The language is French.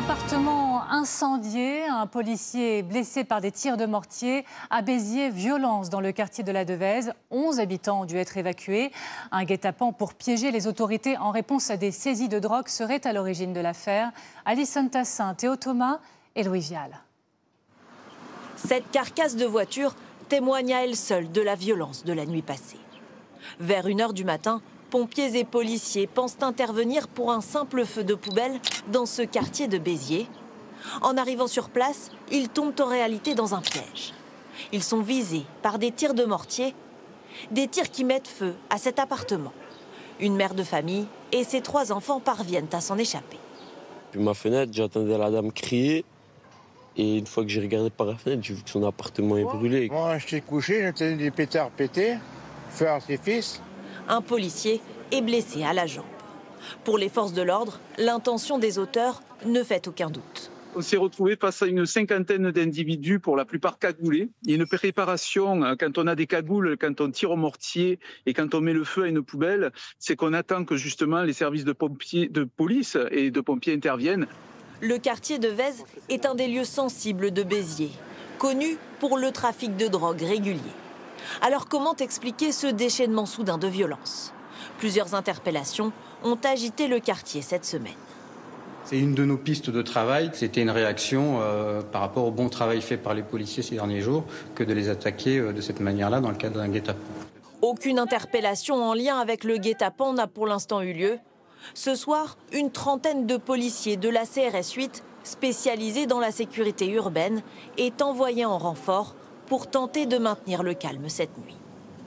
appartement incendié, un policier blessé par des tirs de mortier. À Béziers, violence dans le quartier de la Devèze. 11 habitants ont dû être évacués. Un guet-apens pour piéger les autorités en réponse à des saisies de drogue serait à l'origine de l'affaire. Alison Tassin, Théo Thomas et Louis Vial. Cette carcasse de voiture témoigne à elle seule de la violence de la nuit passée. Vers 1h du matin, pompiers et policiers pensent intervenir pour un simple feu de poubelle dans ce quartier de Béziers. En arrivant sur place, ils tombent en réalité dans un piège. Ils sont visés par des tirs de mortier, des tirs qui mettent feu à cet appartement. Une mère de famille et ses 3 enfants parviennent à s'en échapper. Puis ma fenêtre, j'entendais la dame crier. Et une fois que j'ai regardé par la fenêtre, j'ai vu que son appartement est brûlé. Moi, j'étais couché, j'entendais des pétards péter, feu artifice. Un policier est blessé à la jambe. Pour les forces de l'ordre, l'intention des auteurs ne fait aucun doute. On s'est retrouvé face à une 50aine d'individus, pour la plupart cagoulés. Il y a une préparation, quand on a des cagoules, quand on tire au mortier et quand on met le feu à une poubelle, c'est qu'on attend que justement les services de police et de pompiers interviennent. Le quartier de Vèze est un des lieux sensibles de Béziers, connu pour le trafic de drogue régulier. Alors comment expliquer ce déchaînement soudain de violence? Plusieurs interpellations ont agité le quartier cette semaine. C'est une de nos pistes de travail. C'était une réaction par rapport au bon travail fait par les policiers ces derniers jours que de les attaquer de cette manière-là dans le cadre d'un guet-apens. Aucune interpellation en lien avec le guet-apens n'a pour l'instant eu lieu. Ce soir, une trentaine de policiers de la CRS 8, spécialisés dans la sécurité urbaine, est envoyée en renfort pour tenter de maintenir le calme cette nuit.